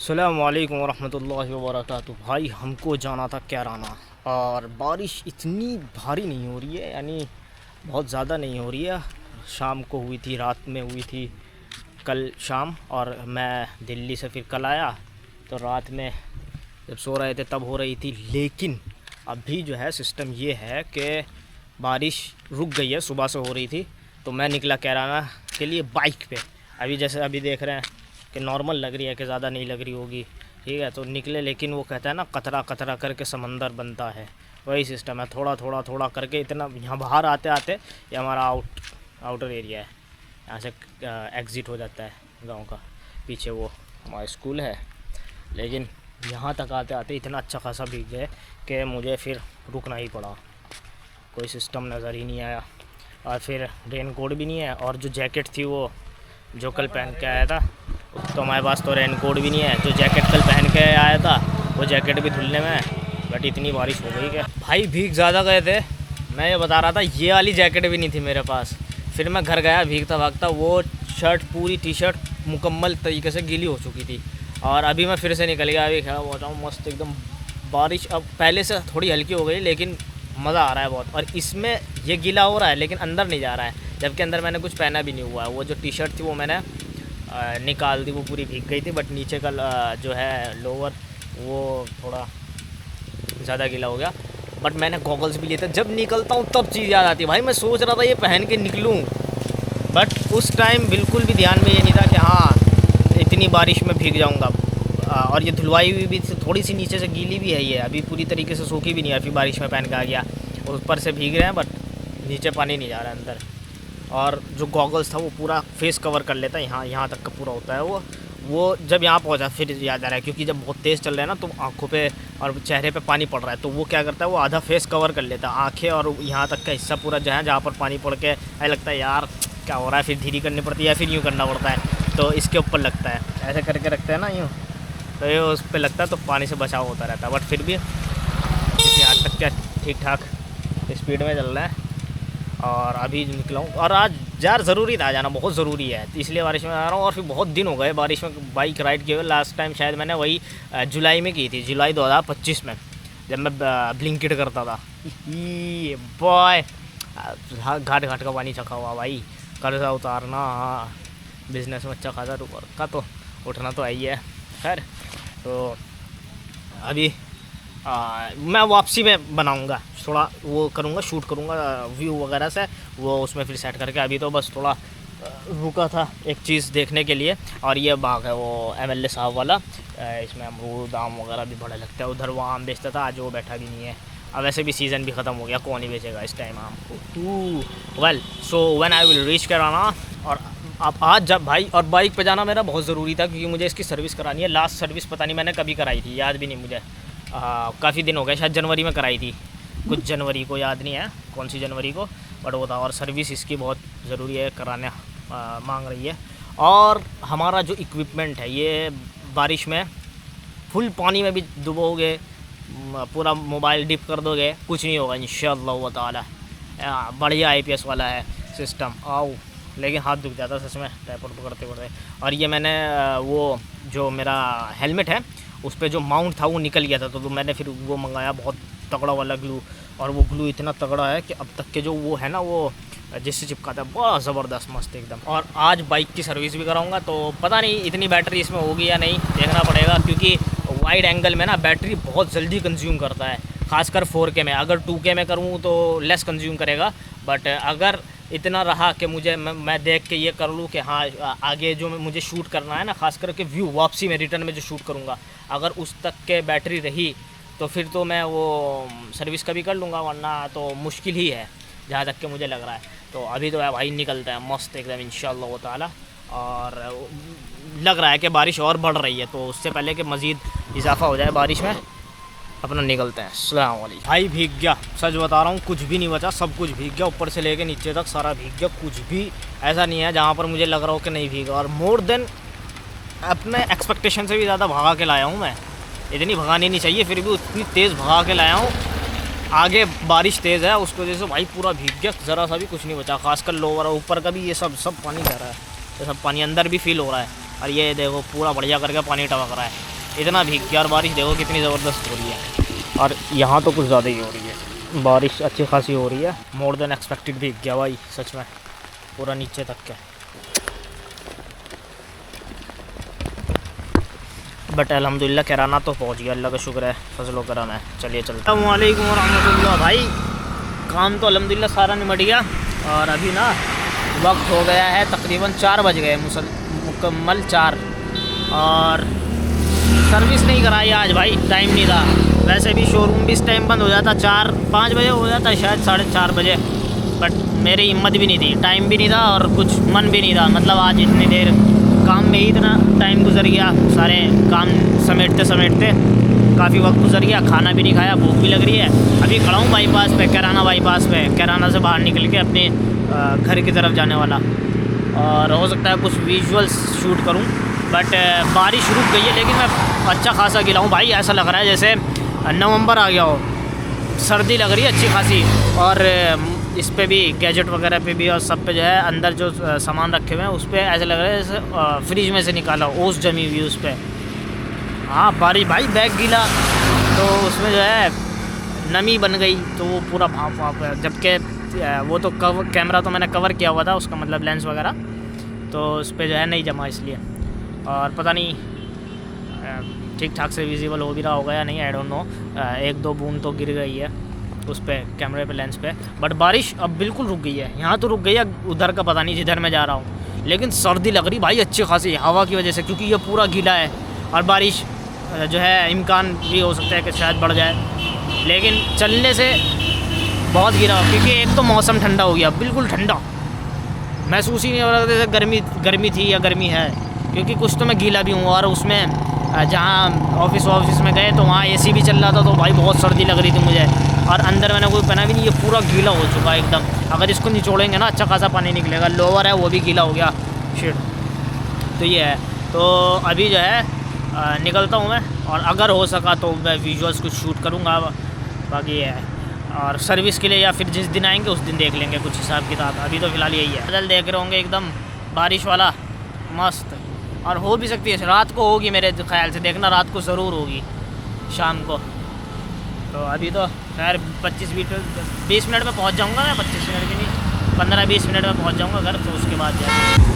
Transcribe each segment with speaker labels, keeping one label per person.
Speaker 1: अस्सलामुअलैकुम वरहमतुल्लाहि वबरकातुहू। भाई हमको जाना था कैराना और बारिश इतनी भारी नहीं हो रही है, यानी बहुत ज़्यादा नहीं हो रही है। शाम को हुई थी, रात में हुई थी कल शाम, और मैं दिल्ली से फिर कल आया तो रात में जब सो रहे थे तब हो रही थी। लेकिन अभी जो है सिस्टम ये है कि बारिश रुक गई है, सुबह से हो रही थी तो मैं निकला कैराना के लिए बाइक पे। अभी जैसे अभी देख रहे हैं कि नॉर्मल लग रही है, कि ज़्यादा नहीं लग रही होगी, ठीक है, तो निकले। लेकिन वो कहता है ना, कतरा कतरा करके समंदर बनता है, वही सिस्टम है। थोड़ा थोड़ा थोड़ा करके इतना यहाँ बाहर आते आते ये हमारा आउटर एरिया है, यहाँ से एग्ज़िट हो जाता है गांव का। पीछे वो हमारा स्कूल है, लेकिन यहाँ तक आते आते इतना अच्छा खासा भीग गए कि मुझे फिर रुकना ही पड़ा। कोई सिस्टम नज़र ही नहीं आया, और फिर रेन कोट भी नहीं है, और जो जैकेट थी वो जो कल पहन के आया था, तो हमारे पास तो रेन कोट भी नहीं है। जो जैकेट कल पहन के आया था वो जैकेट भी धुलने में है, बट इतनी बारिश हो गई कि भाई भीग ज़्यादा गए थे। मैं ये बता रहा था, ये वाली जैकेट भी नहीं थी मेरे पास। फिर मैं घर गया भीगता भागता, वो शर्ट पूरी टी शर्ट मुकम्मल तरीके से गीली हो चुकी थी, और अभी मैं फिर से निकल गया। अभी खड़ा हुआ हूँ मस्त एकदम। बारिश अब पहले से थोड़ी हल्की हो गई, लेकिन मज़ा आ रहा है बहुत। और इसमें ये गीला हो रहा है लेकिन अंदर नहीं जा रहा है, जबकि अंदर मैंने कुछ पहना भी नहीं हुआ है। वो जो टी शर्ट थी वो मैंने निकाल दी, वो पूरी भीग गई थी, बट नीचे का जो है लोअर वो थोड़ा ज़्यादा गीला हो गया। बट मैंने गॉगल्स भी लिए थे। जब निकलता हूँ तब चीज़ याद आती है भाई। मैं सोच रहा था ये पहन के निकलूँ, बट उस टाइम बिल्कुल भी ध्यान में ये नहीं था कि हाँ इतनी बारिश में भीग जाऊँगा। और ये धुलवाई हुई भी थोड़ी सी नीचे से गीली भी है, ये अभी पूरी तरीके से सूखी भी नहीं है। फिर बारिश में पहन के आ गया, और ऊपर से भीग रहे हैं, बट नीचे पानी नहीं जा रहा है अंदर। और जो गॉगल्स था वो पूरा फेस कवर कर लेता है, यहाँ तक का पूरा होता है वो जब यहाँ पहुँचा फिर याद आ रहा है, क्योंकि जब बहुत तेज़ चल रहा है ना तो आँखों पे और चेहरे पे पानी पड़ रहा है, तो वो क्या करता है, वो आधा फेस कवर कर लेता है, आँखें और यहाँ तक का हिस्सा पूरा जहाँ पर पानी पड़ के ऐसा लगता है यार क्या हो रहा है। फिर धीरे करनी पड़ती है या फिर यूँ करना पड़ता है, तो इसके ऊपर लगता है, ऐसे करके रखते हैं ना यूँ, तो ये उस पर लगता है तो पानी से बचाव होता रहता है। बट फिर भी यहाँ तक क्या ठीक ठाक स्पीड में चल रहा है। और अभी निकला हूँ, और आज यार ज़रूरी था जाना, बहुत ज़रूरी है, इसलिए बारिश में आ रहा हूँ। और फिर बहुत दिन हो गए बारिश में बाइक राइड किए हुए। लास्ट टाइम शायद मैंने वही जुलाई में की थी, जुलाई 2025 में, जब मैं ब्लिंकिट करता था। ये बॉय घाट घाट का पानी चखा हुआ भाई, कर्जा उतारना, हाँ बिज़नेस में अच्छा खासा का तो उठना तो आई है। खैर तो अभी मैं वापसी में बनाऊंगा, थोड़ा वो करूँगा, शूट करूँगा व्यू वगैरह से, वो उसमें फिर सेट करके। अभी तो बस थोड़ा रुका था एक चीज़ देखने के लिए, और ये बाग है वो MLA साहब वाला, इसमें अमरूद आम वगैरह भी बड़े लगते हैं। उधर वो आम बेचता था, आज वो बैठा भी नहीं है। अब वैसे भी सीज़न भी ख़त्म हो गया, कौन ही बेचेगा इस टाइम आम को। Well so when I will reach कराना। और अब आज जब भाई, और बाइक पे जाना मेरा बहुत ज़रूरी था, क्योंकि मुझे इसकी सर्विस करानी है। लास्ट सर्विस पता नहीं मैंने कभी कराई थी, याद भी नहीं मुझे, काफ़ी दिन हो गए, शायद जनवरी में कराई थी, कुछ जनवरी को, याद नहीं है कौन सी जनवरी को, बट वो था। और सर्विस इसकी बहुत ज़रूरी है, कराने मांग रही है। और हमारा जो इक्विपमेंट है ये बारिश में फुल पानी में भी डुबोगे, पूरा मोबाइल डिप कर दोगे, कुछ नहीं होगा इंशाअल्लाह व ताला। बढ़िया IPS वाला है सिस्टम। आओ, लेकिन हाथ दुख जाता सच में टाइपॉड पकड़ते पकड़ते। और ये मैंने वो जो मेरा हेलमेट है उस पर जो माउंट था वो निकल गया था, तो मैंने फिर वो मंगाया बहुत तगड़ा वाला ग्लू। और वो ग्लू इतना तगड़ा है कि अब तक के जो वो है ना, वो जिससे चिपकाता है, बहुत ज़बरदस्त मस्त एकदम। और आज बाइक की सर्विस भी कराऊंगा, तो पता नहीं इतनी बैटरी इसमें होगी या नहीं, देखना पड़ेगा, क्योंकि वाइड एंगल में ना बैटरी बहुत जल्दी कंज्यूम करता है, खासकर 4K में। अगर 2K में करूँ तो लेस कंज्यूम करेगा, बट अगर इतना रहा कि मुझे मैं देख के ये कर लूँ कि हाँ आगे जो मुझे शूट करना है ना, खास करके व्यू वापसी में रिटर्न में जो शूट करूँगा, अगर उस तक के बैटरी रही तो फिर तो मैं वो सर्विस का भी कर लूँगा, वरना तो मुश्किल ही है जहाँ तक के मुझे लग रहा है। तो अभी तो भाई निकलता है मस्त एकदम इंशाअल्लाह ताला। और लग रहा है कि बारिश और बढ़ रही है, तो उससे पहले कि मज़ीद इजाफा हो जाए बारिश में, अपना निकलते हैं। अस्सलाम वालेकुम। भाई भीग गया, सच बता रहा हूँ, कुछ भी नहीं बचा, सब कुछ भीग गया, ऊपर से लेके नीचे तक सारा भीग गया। कुछ भी ऐसा नहीं है जहाँ पर मुझे लग रहा हो कि नहीं भीगा। और मोर देन अपने एक्सपेक्टेशन से भी ज़्यादा भगा के लाया हूँ मैं। इतनी भगानी नहीं चाहिए, फिर भी उतनी तेज़ भगा के लाया हूँ। आगे बारिश तेज़ है, उसकी वजह से भाई पूरा भीग गया, ज़रा सा भी कुछ नहीं बचा, खासकर लोअर और ऊपर का भी। ये सब पानी जा रहा है, ये सब पानी अंदर भी फील हो रहा है। और ये देखो पूरा बढ़िया करके पानी टपक रहा है। इतना भीग गया। और बारिश देखो कितनी ज़बरदस्त हो रही है। और यहाँ तो कुछ ज़्यादा ही हो रही है, बारिश अच्छी खासी हो रही है। मोर देन एक्सपेक्टेड भीग गया भाई सच में, पूरा नीचे तक के। बट अल्हम्दुलिल्लाह कैराना तो पहुँच गया, अल्लाह का शुक्र है, फजलो करम है। चलिए चलते। अस्सलाम वालेकुम रहमतुल्लाह। भाई काम तो अल्हम्दुलिल्लाह सारा निमट गया। और अभी ना वक्त हो गया है तकरीबन 4 बज गए, मुकम्मल 4। और सर्विस नहीं कराई आज भाई, टाइम नहीं था। वैसे भी शोरूम भी इस टाइम बंद हो जाता, 4-5 बजे हो जाता शायद, 4:30 बजे। बट मेरी हिम्मत भी नहीं थी, टाइम भी नहीं था और कुछ मन भी नहीं था। मतलब आज इतनी देर काम में ही इतना टाइम गुजर गया, सारे काम समेटते समेटते काफ़ी वक्त गुजर गया। खाना भी नहीं खाया, भूख भी लग रही है। अभी खड़ा हूँ बाईपास पे, कैराना बाईपास पे, कैराना से बाहर निकल के अपने घर की तरफ जाने वाला। और हो सकता है कुछ विजुअल्स शूट करूँ, बट बारिश रुक गई है। लेकिन मैं अच्छा खासा गिला हूँ भाई, ऐसा लग रहा है जैसे नवंबर आ गया हो। सर्दी लग रही है अच्छी खासी। और इस पे भी गैजेट वगैरह पे भी और सब पे जो है अंदर जो सामान रखे हुए हैं उस पर ऐसा लग रहा है जैसे फ्रिज में से निकाला ओस जमी हुई उस पर। हाँ बारिश भाई, बैग गीला तो उसमें जो है नमी बन गई, तो वो पूरा भाप भाप है। जबकि वो तो कैमरा तो मैंने कवर किया हुआ था, उसका मतलब लेंस वगैरह, तो उस पर जो है नहीं जमा इसलिए। और पता नहीं ठीक ठाक से विजिबल हो भी रहा होगा या नहीं, आई डोंट नो। 1-2 बूंद तो गिर गई है उस पर, कैमरे पे, लेंस पे। बट बारिश अब बिल्कुल रुक गई है। यहाँ तो रुक गई है, उधर का पता नहीं जिधर मैं जा रहा हूँ। लेकिन सर्दी लग रही भाई अच्छी खासी हवा की वजह से, क्योंकि ये पूरा गीला है। और बारिश जो है इम्कान भी हो सकता है कि शायद बढ़ जाए, लेकिन चलने से बहुत गिरा। क्योंकि एक तो मौसम ठंडा हो गया, बिल्कुल ठंडा, महसूस ही नहीं हो रहा जैसे गर्मी थी या गर्मी है। क्योंकि कुछ तो मैं गीला भी हूँ। और उसमें जहाँ ऑफिस में गए तो वहाँ एसी भी चल रहा था, तो भाई बहुत सर्दी लग रही थी मुझे। और अंदर मैंने कोई पहना भी नहीं, ये पूरा गीला हो चुका है एकदम। अगर इसको निचोड़ेंगे ना अच्छा खासा पानी निकलेगा। लोअर है वो भी गीला हो गया, शिट। तो ये है, तो अभी जो है निकलता हूँ मैं। और अगर हो सका तो मैं विजुअल्स कुछ शूट करूँगा, बाकी ये है। और सर्विस के लिए या फिर जिस दिन आएंगे उस दिन देख लेंगे कुछ हिसाब किताब। अभी तो फ़िलहाल यही है। बादल देख रहे होंगे एकदम बारिश वाला, मस्त। और हो भी सकती है रात को होगी, मेरे ख्याल से देखना रात को ज़रूर होगी, शाम को। तो अभी तो खैर 20 मिनट में पहुंच जाऊंगा मैं, 25 मिनट भी नहीं, 15-20 मिनट में पहुंच जाऊंगा घर। तो उसके बाद जाएंगे।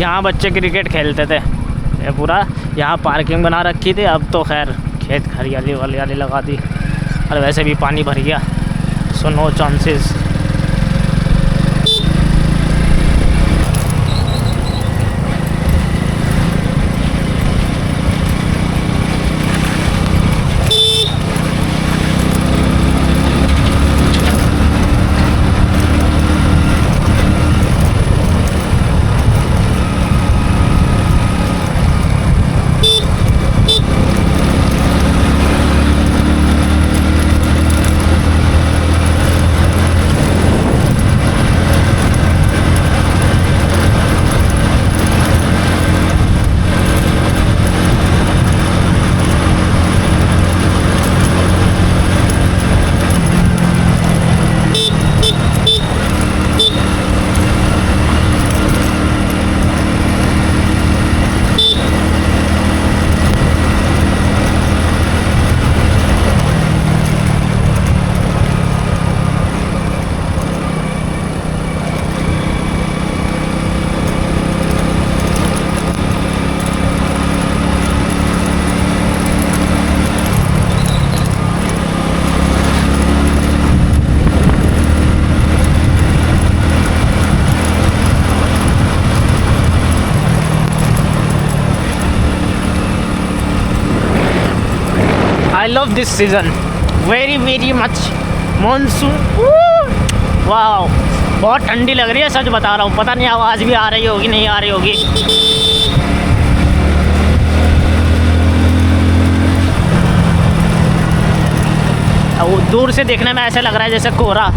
Speaker 1: यहाँ बच्चे क्रिकेट खेलते थे, ये पूरा यहाँ पार्किंग बना रखी थी। अब तो खैर खेत हरियाली वाली लगा दी, और वैसे भी पानी भर गया, so no chances. Love this season very very much. Monsoon वाह, बहुत ठंडी लग रही है, सच बता रहा हूँ। पता नहीं आवाज़ भी आ रही होगी नहीं आ रही होगी। वो दूर से देखने में ऐसे लग रहा है जैसे कोहरा।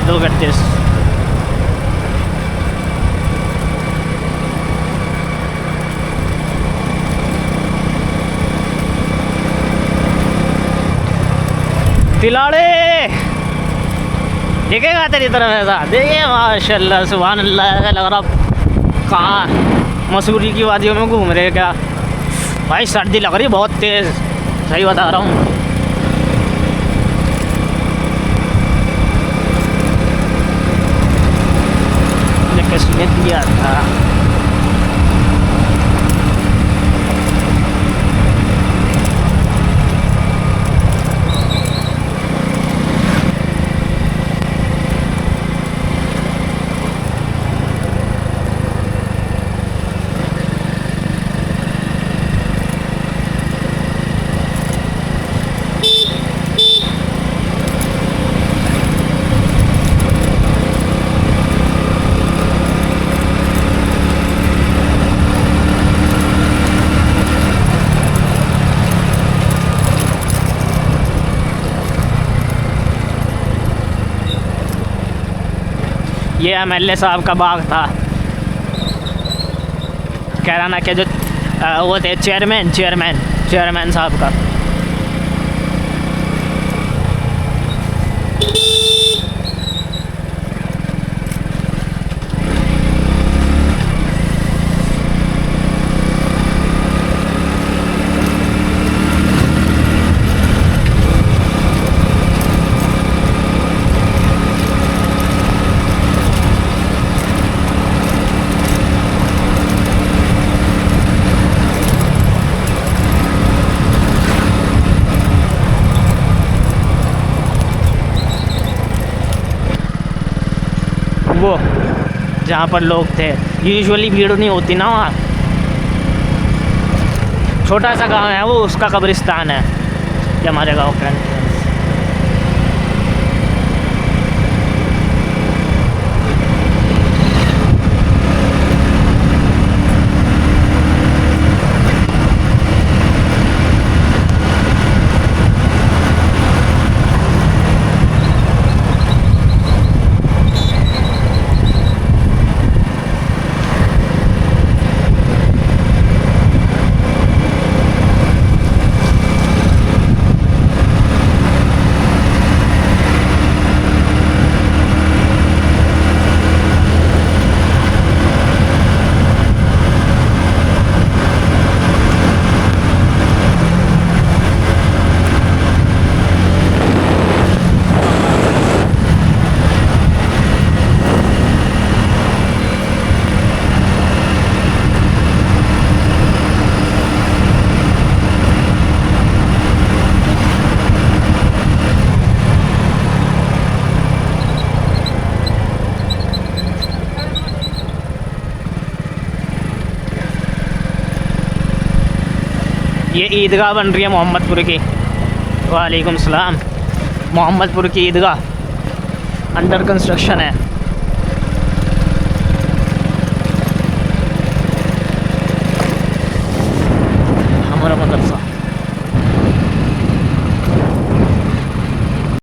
Speaker 1: Look at this. तिलाड़े दिखेगा तेरी तरफ ऐसा, देखिए माशाल्लाह सुभान अल्लाह। ऐसा लग रहा कहाँ मसूरी की वादियों में घूम रहे क्या भाई। सर्दी लग रही बहुत तेज़, सही बता रहा हूँ। किसने दिया था? ये MLA साहब का बाग था, कैराना के जो वो थे चेयरमैन साहब का। वो जहाँ पर लोग थे, यूजुअली भीड़ नहीं होती ना वहाँ। छोटा सा गांव है वो, उसका कब्रिस्तान है ये हमारे गांव का। ये ईदगाह बन रही है मोहम्मदपुर की। वालेकुम सलाम। मोहम्मदपुर की ईदगाह अंडर कंस्ट्रक्शन है। हमारा मदरसा